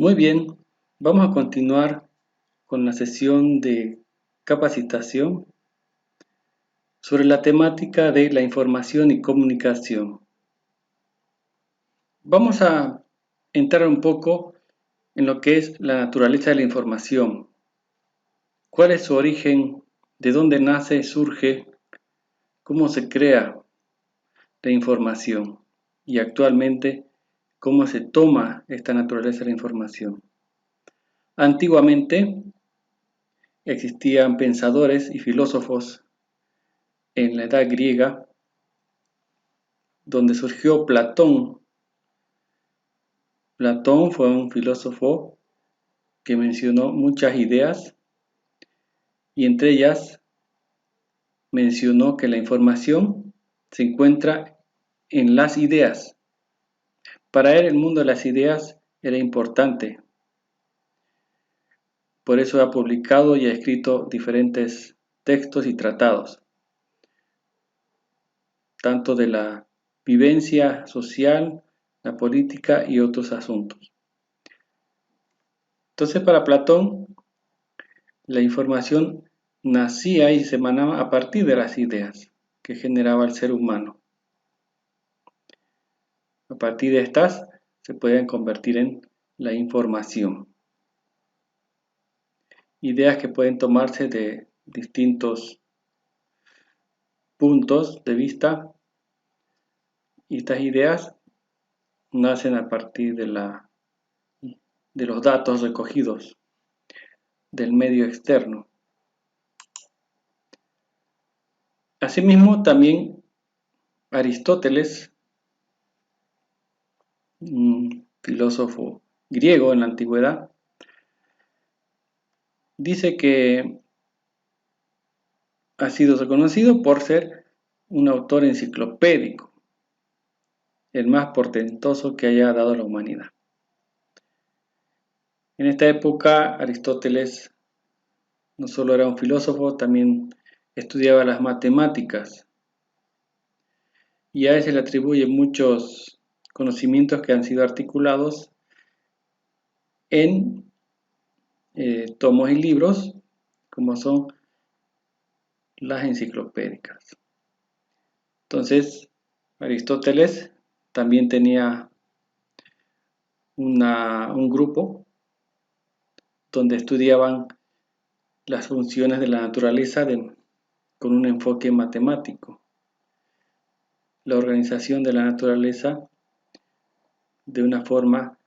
Muy bien, vamos a continuar con la sesión de capacitación sobre la temática de la información y comunicación. Vamos a entrar un poco en lo que es la naturaleza de la información. ¿Cuál es su origen? ¿De dónde nace, surge? ¿Cómo se crea la información? Y actualmente, ¿cómo se toma esta naturaleza de la información? Antiguamente existían pensadores y filósofos en la edad griega, donde surgió Platón. Platón fue un filósofo que mencionó muchas ideas y entre ellas mencionó que la información se encuentra en las ideas. Para él el mundo de las ideas era importante. Por eso ha publicado y ha escrito diferentes textos y tratados, tanto de la vivencia social, la política y otros asuntos. Entonces, para Platón, la información nacía y se emanaba a partir de las ideas que generaba el ser humano. A partir de estas se pueden convertir en la información. Ideas que pueden tomarse de distintos puntos de vista y estas ideas nacen a partir de los datos recogidos del medio externo. Asimismo, también Aristóteles, un filósofo griego en la antigüedad, dice que ha sido reconocido por ser un autor enciclopédico, el más portentoso que haya dado la humanidad. En esta época, Aristóteles no solo era un filósofo, también estudiaba las matemáticas y a él se le atribuyen muchos conocimientos que han sido articulados en tomos y libros, como son las enciclopédicas. Entonces, Aristóteles también tenía un grupo donde estudiaban las funciones de la naturaleza con un enfoque matemático, la organización de la naturaleza de una forma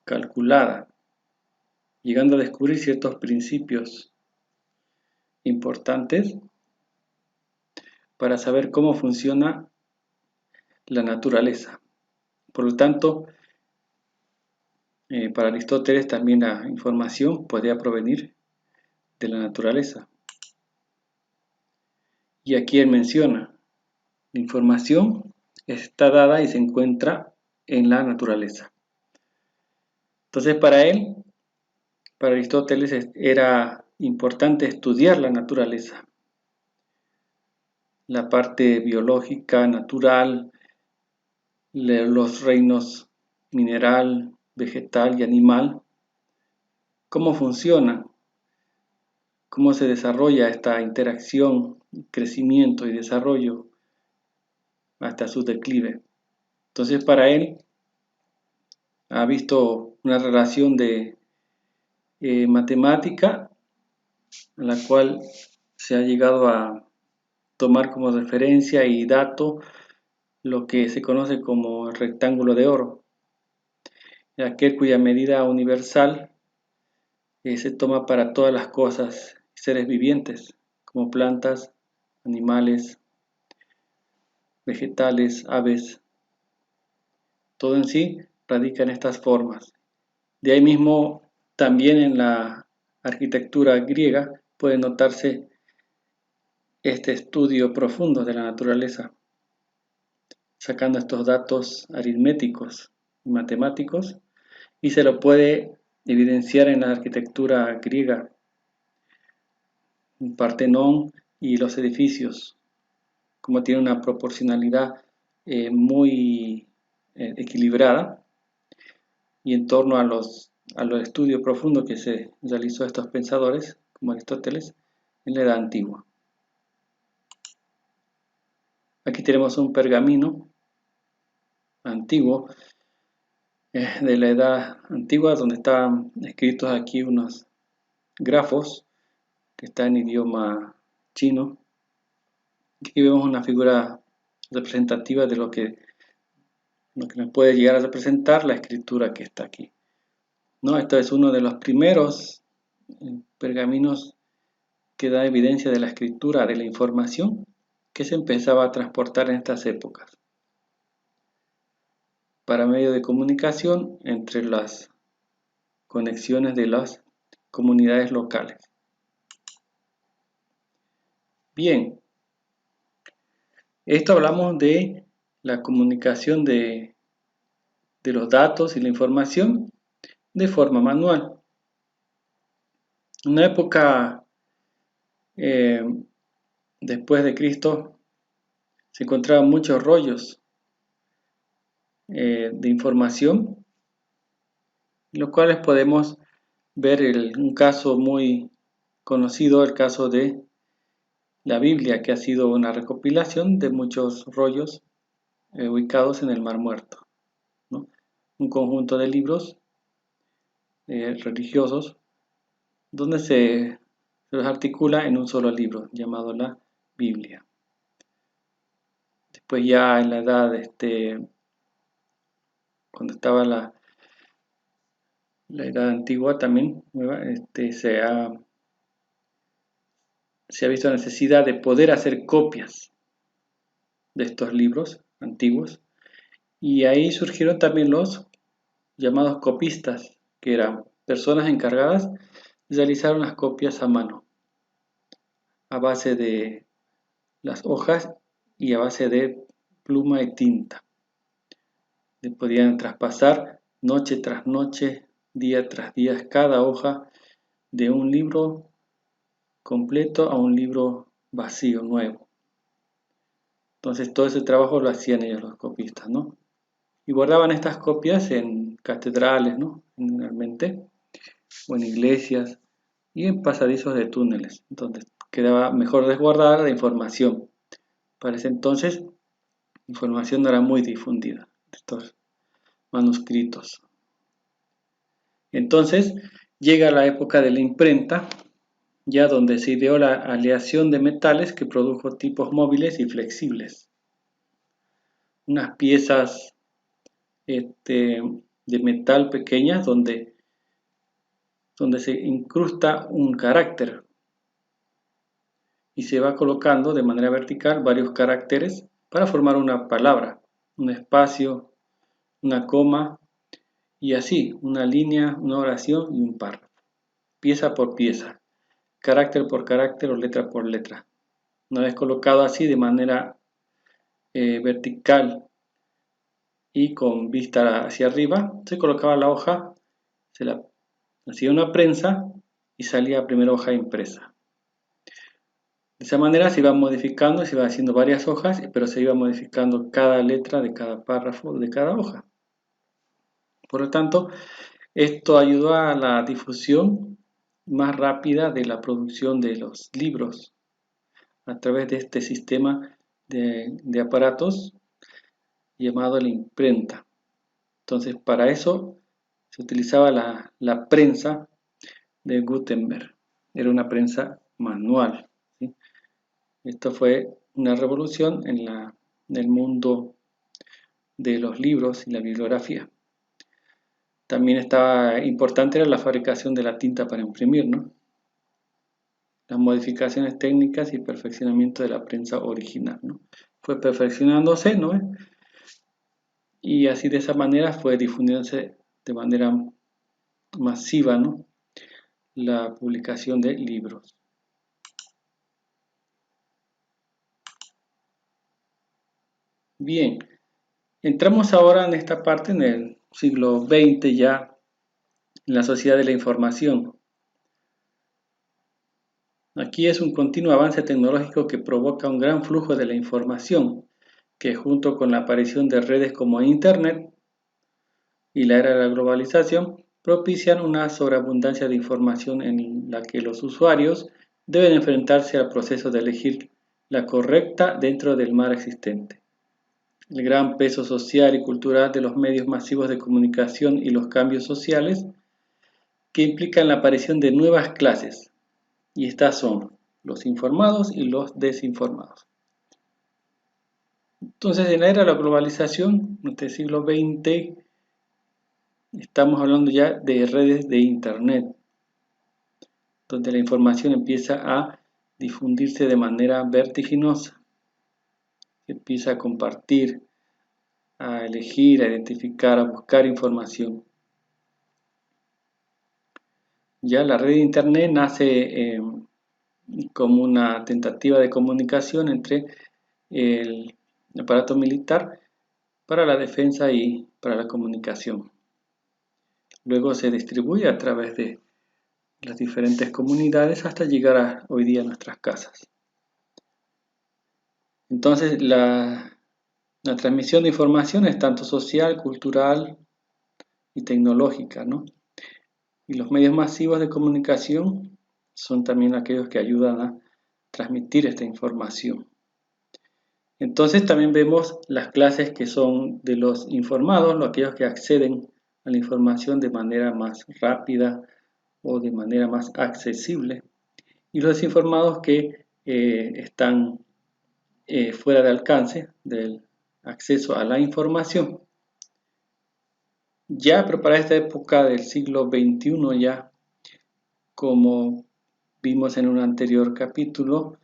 calculada, llegando a descubrir ciertos principios importantes para saber cómo funciona la naturaleza. Por lo tanto, para Aristóteles también la información podía provenir de la naturaleza. Y aquí él menciona, la información está dada y se encuentra en la naturaleza. Entonces, para Aristóteles, era importante estudiar la naturaleza, la parte biológica, natural, los reinos mineral, vegetal y animal, cómo funciona, cómo se desarrolla esta interacción, crecimiento y desarrollo hasta su declive. Entonces, para él, ha visto una relación de matemática, a la cual se ha llegado a tomar como referencia y dato lo que se conoce como el rectángulo de oro, aquel cuya medida universal se toma para todas las cosas y seres vivientes, como plantas, animales, vegetales, aves. Todo en sí radica en estas formas. De ahí mismo, también en la arquitectura griega puede notarse este estudio profundo de la naturaleza, sacando estos datos aritméticos y matemáticos, y se lo puede evidenciar en la arquitectura griega, el Partenón y los edificios, como tiene una proporcionalidad muy equilibrada y en torno a los a los estudios profundos que se realizó a estos pensadores, como Aristóteles, en la Edad Antigua. Aquí tenemos un pergamino antiguo, de la Edad Antigua, donde están escritos aquí unos grafos que están en idioma chino. Aquí vemos una figura representativa de lo que nos puede llegar a representar la escritura que está aquí, ¿no? Esto es uno de los primeros pergaminos que da evidencia de la escritura, de la información que se empezaba a transportar en estas épocas, para medio de comunicación entre las conexiones de las comunidades locales. Bien, esto hablamos de la comunicación de los datos y la información de forma manual. En una época después de Cristo se encontraban muchos rollos de información, en los cuales podemos ver un caso muy conocido, el caso de la Biblia, que ha sido una recopilación de muchos rollos ubicados en el Mar Muerto, ¿no? Un conjunto de libros religiosos donde se los articula en un solo libro llamado la Biblia. Después ya en la edad, cuando estaba la edad antigua también, se ha visto la necesidad de poder hacer copias de estos libros antiguos, y ahí surgieron también los llamados copistas, que eran personas encargadas de realizar unas copias a mano, a base de las hojas y a base de pluma y tinta. Le podían traspasar noche tras noche, día tras día, cada hoja de un libro completo a un libro vacío, nuevo. Entonces todo ese trabajo lo hacían ellos los copistas, ¿no? Y guardaban estas copias en catedrales, ¿no? Generalmente, o en iglesias y en pasadizos de túneles, donde quedaba mejor resguardada la información. Para ese entonces, la información no era muy difundida, estos manuscritos. Entonces, llega la época de la imprenta, ya donde se ideó la aleación de metales que produjo tipos móviles y flexibles. Unas piezas de metal pequeñas donde se incrusta un carácter y se va colocando de manera vertical varios caracteres para formar una palabra, un espacio, una coma y así, una línea, una oración y un párrafo, pieza por pieza, carácter por carácter o letra por letra. Una vez colocado así de manera vertical y con vista hacia arriba, se colocaba la hoja, se la hacía una prensa y salía la primera hoja impresa. De esa manera se iban modificando, se iban haciendo varias hojas, pero se iba modificando cada letra de cada párrafo de cada hoja. Por lo tanto, esto ayudó a la difusión más rápida de la producción de los libros a través de este sistema de aparatos llamado la imprenta. Entonces, para eso se utilizaba la prensa de Gutenberg. Era una prensa manual, ¿sí? Esto fue una revolución en el mundo de los libros y la bibliografía. También estaba importante era la fabricación de la tinta para imprimir, ¿no? Las modificaciones técnicas y perfeccionamiento de la prensa original, ¿no? Fue perfeccionándose, ¿no? Y así de esa manera fue difundiéndose de manera masiva, ¿no? La publicación de libros. Bien, entramos ahora en esta parte en el siglo XX ya, en la sociedad de la información. Aquí es un continuo avance tecnológico que provoca un gran flujo de la información, que junto con la aparición de redes como Internet y la era de la globalización, propician una sobreabundancia de información en la que los usuarios deben enfrentarse al proceso de elegir la correcta dentro del mar existente. El gran peso social y cultural de los medios masivos de comunicación y los cambios sociales que implican la aparición de nuevas clases, y estas son los informados y los desinformados. Entonces, en la era de la globalización, en este siglo XX, estamos hablando ya de redes de Internet, donde la información empieza a difundirse de manera vertiginosa, se empieza a compartir, a elegir, a identificar, a buscar información. Ya la red de Internet nace como una tentativa de comunicación entre el aparato militar para la defensa y para la comunicación. Luego se distribuye a través de las diferentes comunidades hasta llegar hoy día a nuestras casas. Entonces la transmisión de información es tanto social, cultural y tecnológica, ¿no? Y los medios masivos de comunicación son también aquellos que ayudan a transmitir esta información. Entonces también vemos las clases que son de los informados, aquellos que acceden a la información de manera más rápida o de manera más accesible, y los desinformados que están fuera de alcance del acceso a la información. Ya, pero para esta época del siglo XXI, ya como vimos en un anterior capítulo,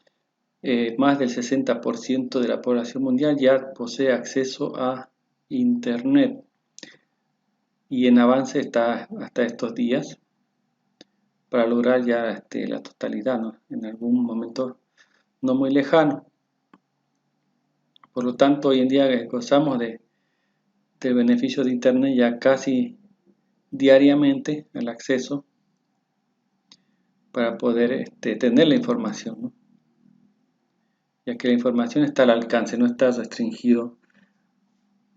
más del 60% de la población mundial ya posee acceso a Internet, y en avance está hasta estos días para lograr ya la totalidad, ¿no? En algún momento no muy lejano. Por lo tanto, hoy en día gozamos del beneficio de Internet ya casi diariamente, el acceso para poder tener la información, ¿no? Ya que la información está al alcance, no está restringido,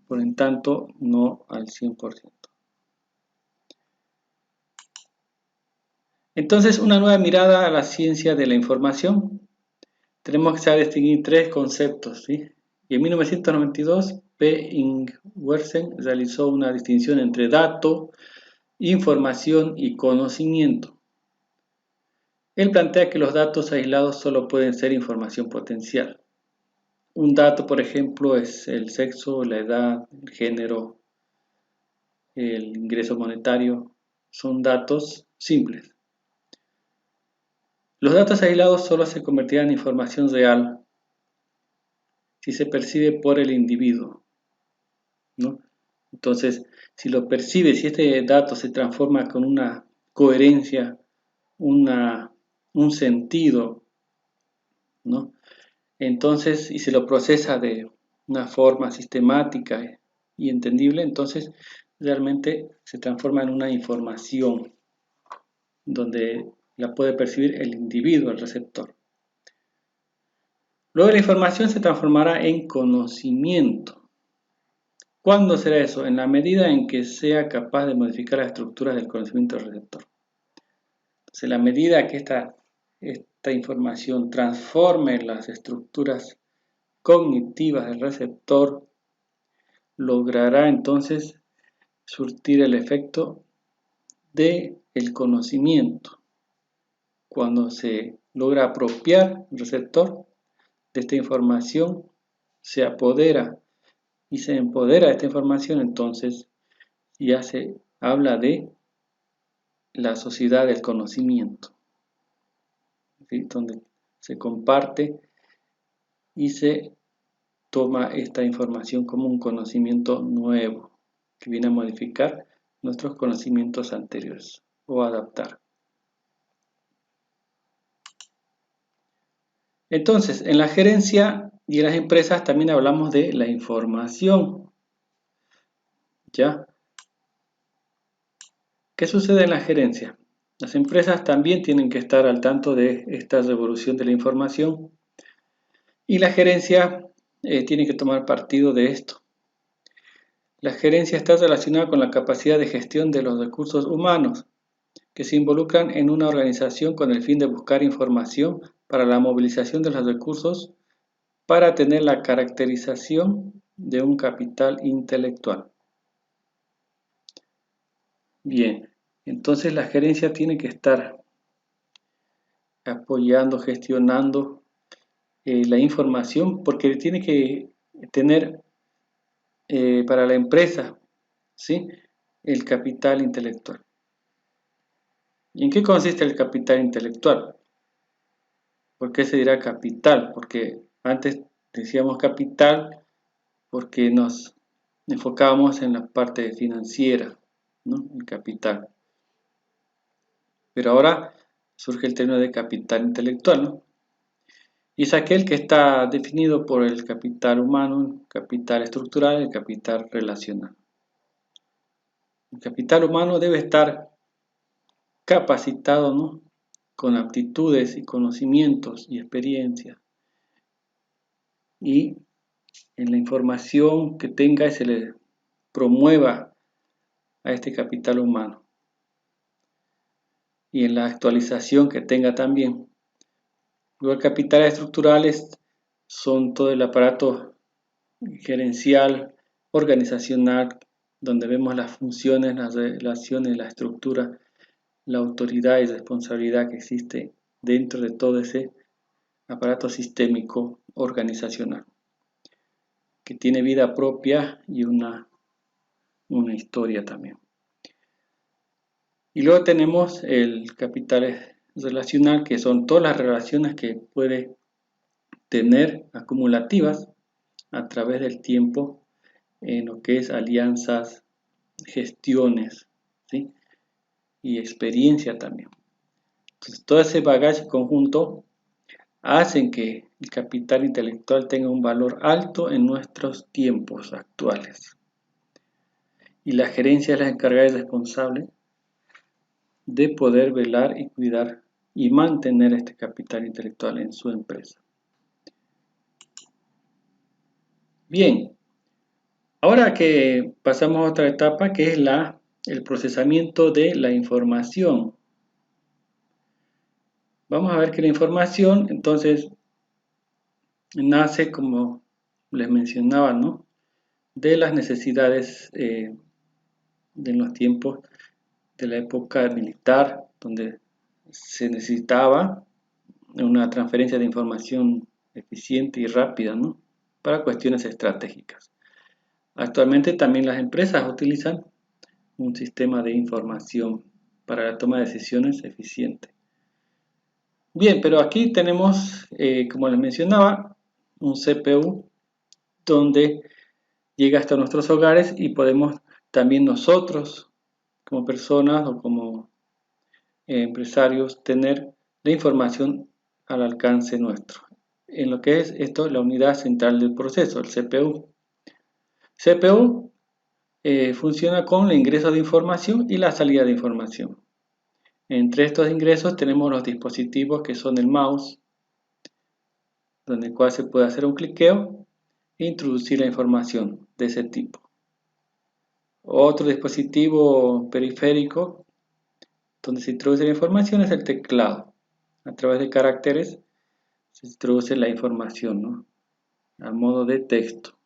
por en tanto, no al 100%. Entonces, una nueva mirada a la ciencia de la información. Tenemos que saber distinguir tres conceptos, ¿sí? Y en 1992, P. Ingwersen realizó una distinción entre dato, información y conocimiento. Él plantea que los datos aislados solo pueden ser información potencial. Un dato, por ejemplo, es el sexo, la edad, el género, el ingreso monetario. Son datos simples. Los datos aislados solo se convertirán en información real si se percibe por el individuo, ¿no? Entonces, si lo percibe, si este dato se transforma con una coherencia, un sentido, ¿no? Entonces, y se lo procesa de una forma sistemática y entendible, entonces realmente se transforma en una información donde la puede percibir el individuo, el receptor. Luego la información se transformará en conocimiento. ¿Cuándo será eso? En la medida en que sea capaz de modificar las estructuras del conocimiento del receptor. Entonces, en la medida que esta información transforme las estructuras cognitivas del receptor, logrará entonces surtir el efecto del conocimiento. Cuando se logra apropiar el receptor de esta información, se apodera y se empodera de esta información, entonces ya se habla de la sociedad del conocimiento, ¿sí? Donde se comparte y se toma esta información como un conocimiento nuevo que viene a modificar nuestros conocimientos anteriores o adaptar. Entonces, en la gerencia y en las empresas también hablamos de la información. ¿Ya? ¿Qué sucede en la gerencia? Las empresas también tienen que estar al tanto de esta revolución de la información y la gerencia tiene que tomar partido de esto. La gerencia está relacionada con la capacidad de gestión de los recursos humanos que se involucran en una organización con el fin de buscar información para la movilización de los recursos para tener la caracterización de un capital intelectual. Bien, entonces la gerencia tiene que estar apoyando, gestionando la información porque tiene que tener para la empresa, ¿sí?, el capital intelectual. ¿Y en qué consiste el capital intelectual? ¿Por qué se dirá capital? Porque antes decíamos capital porque nos enfocábamos en la parte financiera, ¿no?, el capital. Pero ahora surge el término de capital intelectual, ¿no? Y es aquel que está definido por el capital humano, el capital estructural y el capital relacional. El capital humano debe estar capacitado, ¿no?, con aptitudes y conocimientos y experiencia. Y en la información que tenga se le promueva a este capital humano. Y en la actualización que tenga también. Los capitales estructurales son todo el aparato gerencial, organizacional, donde vemos las funciones, las relaciones, la estructura, la autoridad y responsabilidad que existe dentro de todo ese aparato sistémico organizacional, que tiene vida propia y una historia también. Y luego tenemos el capital relacional, que son todas las relaciones que puede tener acumulativas a través del tiempo en lo que es alianzas, gestiones, ¿sí?, y experiencia también. Entonces, todo ese bagaje conjunto hacen que el capital intelectual tenga un valor alto en nuestros tiempos actuales. Y la gerencia es la encargada y responsable de poder velar y cuidar y mantener este capital intelectual en su empresa. Bien, ahora que pasamos a otra etapa, que es el procesamiento de la información. Vamos a ver que la información, entonces, nace, como les mencionaba, ¿no?, de las necesidades de los tiempos de la época militar, donde se necesitaba una transferencia de información eficiente y rápida, ¿no?, para cuestiones estratégicas. Actualmente también las empresas utilizan un sistema de información para la toma de decisiones eficiente. Bien, pero aquí tenemos, como les mencionaba, un CPU donde llega hasta nuestros hogares y podemos también nosotros, como personas o como empresarios, tener la información al alcance nuestro. En lo que es esto, la unidad central del proceso, el CPU. CPU funciona con el ingreso de información y la salida de información. Entre estos ingresos tenemos los dispositivos que son el mouse, donde el cual se puede hacer un cliqueo e introducir la información de ese tipo. Otro dispositivo periférico donde se introduce la información es el teclado. A través de caracteres se introduce la información, ¿no?, a modo de texto.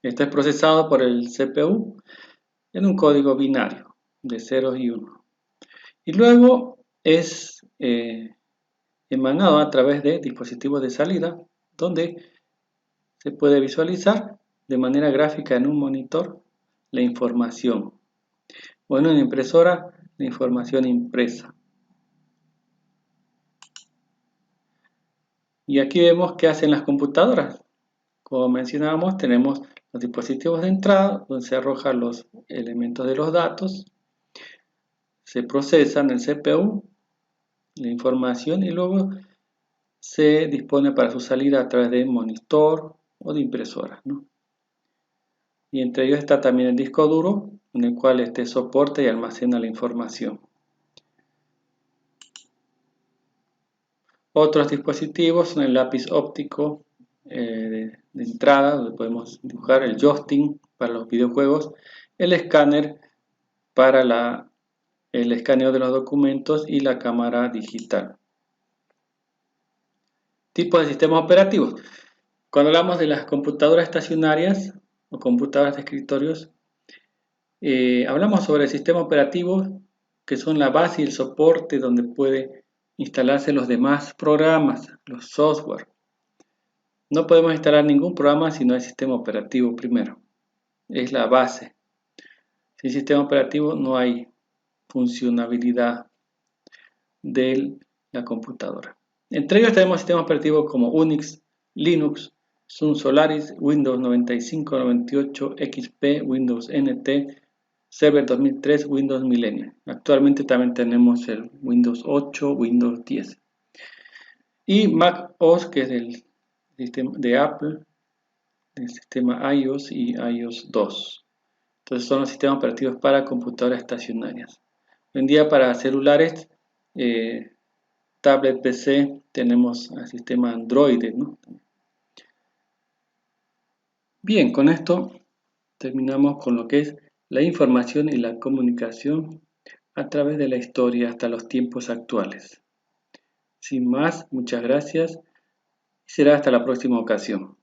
Esto es procesado por el CPU en un código binario de ceros y unos. Y luego es emanado a través de dispositivos de salida, donde se puede visualizar de manera gráfica en un monitor la información, o en una impresora la información impresa. Y aquí vemos qué hacen las computadoras. Como mencionábamos, tenemos los dispositivos de entrada, donde se arrojan los elementos de los datos, se procesa en el CPU la información y luego se dispone para su salida a través de monitor o de impresora, ¿no? Y entre ellos está también el disco duro, en el cual soporta y almacena la información. Otros dispositivos son el lápiz óptico de entrada, donde podemos dibujar el joystick para los videojuegos, el escáner para el escaneo de los documentos y la cámara digital. Tipos de sistemas operativos. Cuando hablamos de las computadoras estacionarias o computadoras de escritorios, hablamos sobre sistemas operativos que son la base y el soporte donde puede instalarse los demás programas, los software. No podemos instalar ningún programa si no hay sistema operativo primero. Es la base. Sin sistema operativo no hay funcionabilidad de la computadora. Entre ellos tenemos sistemas operativos como Unix, Linux, Sun Solaris, Windows 95, 98, XP, Windows NT, Server 2003, Windows Millennium. Actualmente también tenemos el Windows 8, Windows 10. Y Mac OS, que es el sistema de Apple, el sistema iOS y iOS 2. Entonces son los sistemas operativos para computadoras estacionarias. Hoy en día para celulares, tablet, PC, tenemos el sistema Android, ¿no? Bien, con esto terminamos con lo que es la información y la comunicación a través de la historia hasta los tiempos actuales. Sin más, muchas gracias y será hasta la próxima ocasión.